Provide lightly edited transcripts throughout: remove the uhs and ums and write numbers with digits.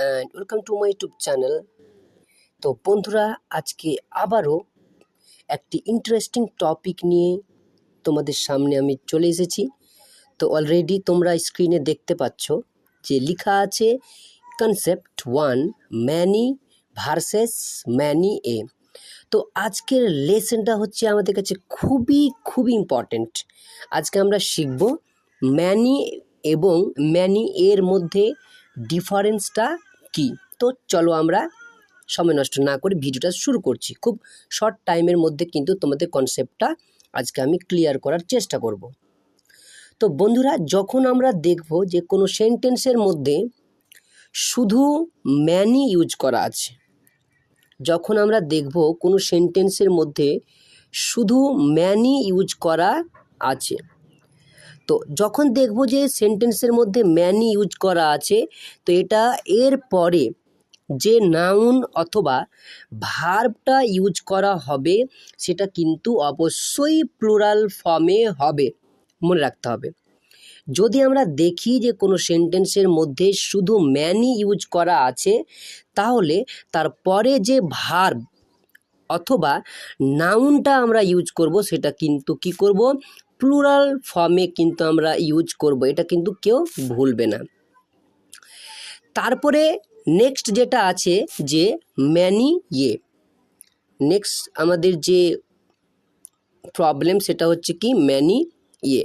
and welcome to my YouTube channel। তো বন্ধুরা, আজকে আবারও একটি ইন্টারেস্টিং টপিক নিয়ে তোমাদের সামনে আমি চলে এসেছি। তো অলরেডি তোমরা স্ক্রিনে দেখতে পাচ্ছ যে লেখা আছে কনসেপ্ট 1 ম্যানি ভার্সেস ম্যানি এ। তো আজকের লেসনটা হচ্ছে আমাদের কাছে খুবই ইম্পর্টেন্ট। আজকে আমরা শিখব ম্যানি এবং ম্যানি এর মধ্যে ডিফারেন্সটা কি। তো চলো আমরা সময় নষ্ট না করে ভিডিওটা শুরু করছি। খুব শর্ট টাইমের মধ্যে কিন্তু তোমাদের কনসেপ্টটা আজকে আমি ক্লিয়ার করার চেষ্টা করব। তো বন্ধুরা, যখন আমরা দেখব যে কোনো সেন্টেন্সের মধ্যে শুধু ম্যানি ইউজ করা আছে, যখন আমরা দেখব কোনো সেন্টেন্সের মধ্যে শুধু ম্যানি ইউজ করা আছে, তো যখন দেখব যে সেন্টেন্সের মধ্যে ম্যানি ইউজ করা আছে, তো এটা এর পরে যে নাউন অথবা ভার্বটা ইউজ করা হবে সেটা কিন্তু অবশ্যই প্লুরাল ফর্মে হবে, মনে রাখতে হবে। যদি আমরা দেখি যে কোনো সেন্টেন্সের মধ্যে শুধু ম্যানি ইউজ করা আছে, তাহলে তারপরে যে ভার্ব অথবা নাউনটা আমরা ইউজ করব সেটা কিন্তু কি করব, প্লুরাল ফর্মে কিন্তু আমরা ইউজ করব। এটা কিন্তু কেউ ভুলবে না। তারপরে নেক্সট যেটা আছে যে ম্যানি এ, নেক্সট আমাদের যে প্রবলেম সেটা হচ্ছে কি ম্যানি এ।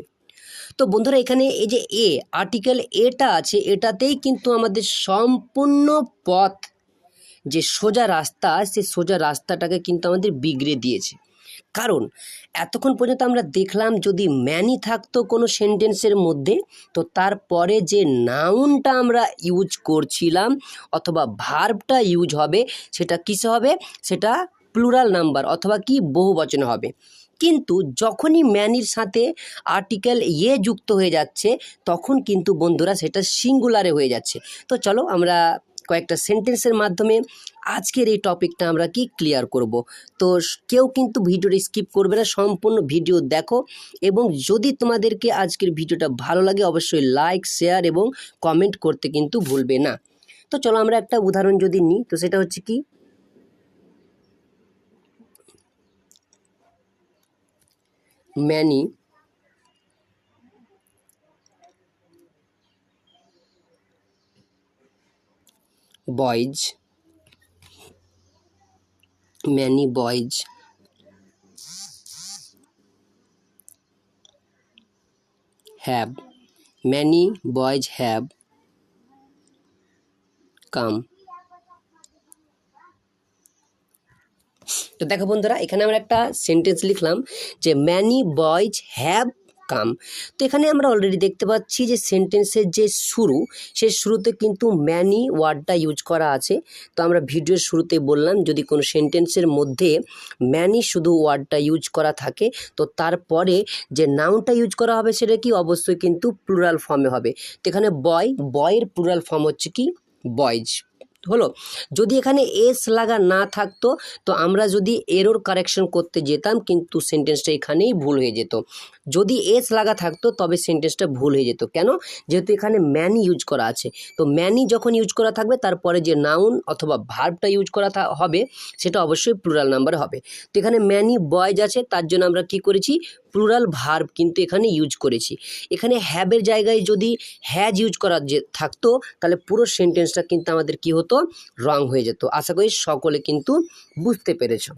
তো বন্ধুরা, এখানে এই যে এ আর্টিকেল এটা আছে, এটাতেই কিন্তু আমাদের সম্পূর্ণ পথ যে সোজা রাস্তা, সে সোজা রাস্তাটাকে কিন্তু আমাদের বিগড়ে দিয়েছে। কারণ এতক্ষণ পর্যন্ত আমরা দেখলাম যদি ম্যানি থাকতো কোনো সেন্টেন্সের মধ্যে, তো তারপরে যে নাউনটা আমরা ইউজ করছিলাম অথবা ভার্বটা ইউজ হবে সেটা কিসে হবে, সেটা প্লুরাল নাম্বার অথবা কি বহুবচনে হবে। কিন্তু যখনই ম্যানির সাথে আর্টিকেল এ যুক্ত হয়ে যাচ্ছে, তখন কিন্তু বন্ধুরা সেটা সিঙ্গুলারে হয়ে যাচ্ছে। তো চলো আমরা কয়েকটা সেন্টেন্সের মাধ্যমে আজকের এই টপিকটা আমরা কি ক্লিয়ার করব। তো কেউ কিন্তু ভিডিওটা স্কিপ করবে না, সম্পূর্ণ ভিডিও দেখো। এবং যদি তোমাদেরকে আজকের ভিডিওটা ভালো লাগে, অবশ্যই লাইক, শেয়ার এবং কমেন্ট করতে কিন্তু ভুলবে না। তো চলো আমরা একটা উদাহরণ যদি নিই, তো সেটা হচ্ছে কি many boys, many boys have, many boys have come। তো দেখো বন্ধুরা, এখানে আমরা একটা সেন্টেন্স লিখলাম যে ম্যানি বয়েজ হ্যাভ কাম। তো এখানে আমরা অলরেডি দেখতে পাচ্ছি যে সেন্টেন্সের যে শুরু, সেই শুরুতে কিন্তু ম্যানি ওয়ার্ডটা ইউজ করা আছে। তো আমরা ভিডিওর শুরুতে বললাম যদি কোনো সেন্টেন্সের মধ্যে ম্যানি শুধু ওয়ার্ডটা ইউজ করা থাকে, তো তারপরে যে নাউনটা ইউজ করা হবে সেটা কি অবশ্যই কিন্তু প্লুরাল ফর্মে হবে। তো এখানে বয়ের প্লুরাল ফর্ম হচ্ছে কি বয়েজ হলো। যদি এখানে এস লাগা না থাকতো, তো আমরা যদি এরর কারেকশন করতে যেতাম কিন্তু সেন্টেন্সটা এখানেই ভুল হয়ে যেত। যদি এস লাগা থাকতো তবে সেন্টেন্সটা ভুল হয়ে যেত। কেন? যেহেতু এখানে ম্যানি ইউজ করা আছে। তো ম্যানি যখন ইউজ করা থাকবে, তারপরে যে নাউন অথবা ভার্বটা ইউজ করা হবে সেটা অবশ্যই প্লুরাল নাম্বার হবে। তো এখানে ম্যানি বয়েজ আছে, তার জন্য আমরা কি করেছি, প্লুরাল ভার্ব কিন্তু এখানে ইউজ করেছি। এখানে হ্যাবের জায়গায় যদি হ্যাজ ইউজ করা যে থাকতো, তাহলে পুরো সেন্টেন্সটা কিন্তু আমাদের কি হতো, রং হয়ে যেত। আশা করি সকলে কিন্তু বুঝতে পেরেছো।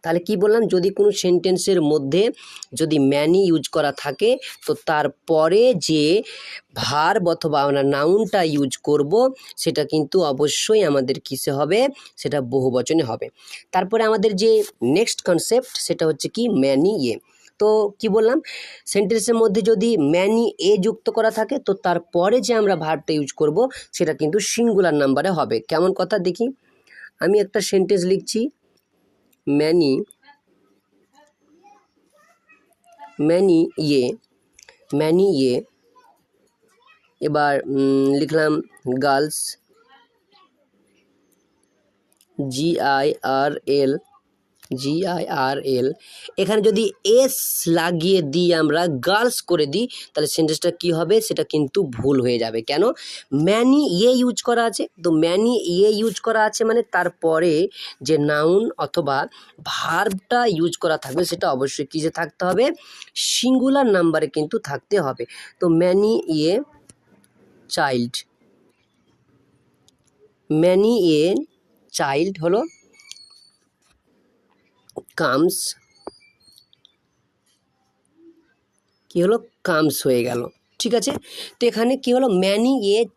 তাহলে কি বললাম, যদি কোনো সেন্টেন্সের মধ্যে যদি ম্যানি ইউজ করা থাকে, তো তারপরে যে ভার্ব অথবা আমরা নাউনটা ইউজ করব সেটা কিন্তু অবশ্যই আমাদের কিসে হবে, সেটা বহুবচনে হবে। তারপরে আমাদের যে নেক্সট কনসেপ্ট সেটা হচ্ছে কি ম্যানি এ। তো কি বললাম, সেন্টেন্সের মধ্যে যদি ম্যানি এ যুক্ত করা থাকে, তো তারপরে যে আমরা ভার্বটা ইউজ করব সেটা কিন্তু সিঙ্গুলার নাম্বারে হবে। কেমন কথা দেখি, আমি একটা সেন্টেন্স লিখছি ম্যানি এ, এবার লিখলাম গার্লস, GIRLS, GIRL, এখানে যদি এস লাগিয়ে দিই আমরা গার্লস করে দিই তাহলে সেন্টেন্সটা কী হবে, সেটা কিন্তু ভুল হয়ে যাবে। কেন? ম্যানি ইউজ করা আছে, তো ম্যানি ইউজ করা আছে মানে তারপরে যে নাউন অথবা ভার্বটা ইউজ করা থাকবে সেটা অবশ্যই কিসে থাকতে হবে, সিঙ্গুলার নাম্বারে কিন্তু থাকতে হবে। তো ম্যানি চাইল্ড, ম্যানি চাইল্ড হলো কামস, কি হলো, কামস হয়ে গেল। ঠিক আছে, তো এখানে কি হলো, ম্যানি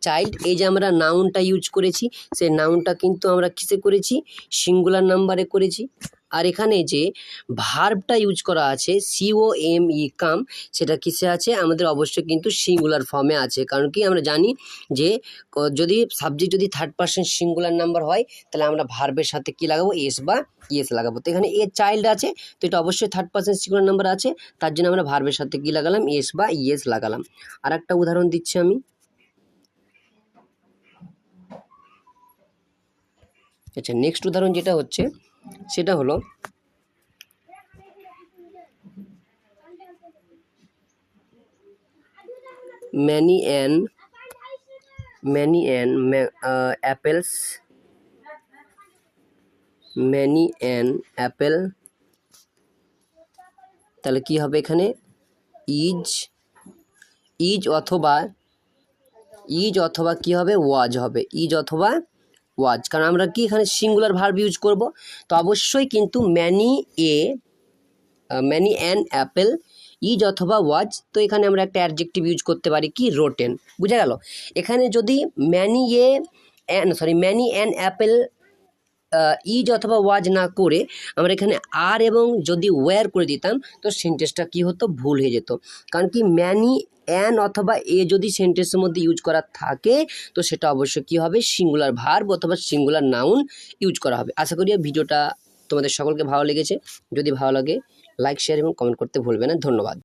চাইল্ড, এই যে আমরা নাউনটা ইউজ করেছি সেই নাউনটা কিন্তু আমরা কিসে করেছি, সিঙ্গুলার নাম্বারে করেছি। আর এখানে যে ভার্বটা ইউজ করা আছে COME কাম, সেটা কিসে আছে, আমাদের অবশ্যই কিন্তু সিঙ্গুলার ফর্মে আছে। কারণ কি আমরা জানি যে যদি সাবজেক্ট যদি থার্ড পারসন সিঙ্গুলার নাম্বার হয় তাহলে আমরা ভার্বের সাথে কি লাগাবো, এস বা ইয়েস লাগাবো। তো এখানে চাইল্ড আছে, তো এটা অবশ্যই থার্ড পারসন সিঙ্গুলার নাম্বার আছে, তার জন্য আমরা ভার্বের সাথে কি লাগালাম, এস বা ইয়েস লাগালাম। আর একটা উদাহরণ দিচ্ছি আমি, আচ্ছা নেক্সট উদাহরণ যেটা হচ্ছে সেটা হলো many an apples, many an apple, তাহলে কি হবে এখানে, ইজ অথবা কি হবে, ওয়াজ হবে, ইজ অথবা ওয়াজ। কারণ আমরা কি এখানে সিঙ্গুলার ভার্ব ইউজ করব, তো অবশ্যই কিন্তু ম্যানি অ্যান অ্যাপেল, ইজ অথবা ওয়াজ। তো এখানে আমরা একটা অ্যাডজেক্টিভ ইউজ করতে পারি কি, রোটেন। বুঝা গেল? এখানে যদি ম্যানি অ্যান অ্যাপেল ইজ অথবা ওয়াজ না করে আমরা এখানে আর এবং যদি ওয়্যার করে দিতাম তো সেন্টেন্সটা কি হতো, ভুল হয়ে যেত। কারণ কি ম্যানি অ্যান অথবা যদি সেন্টেন্সের মধ্যে ইউজ করা থাকে তো সেটা অবশ্যই কী হবে, সিঙ্গুলার ভার্ব অথবা সিঙ্গুলার নাউন ইউজ করা হবে। আশা করি ভিডিওটা তোমাদের সকলকে ভালো লেগেছে। যদি ভালো লাগে লাইক, শেয়ার এবং কমেন্ট করতে ভুলবে না। ধন্যবাদ।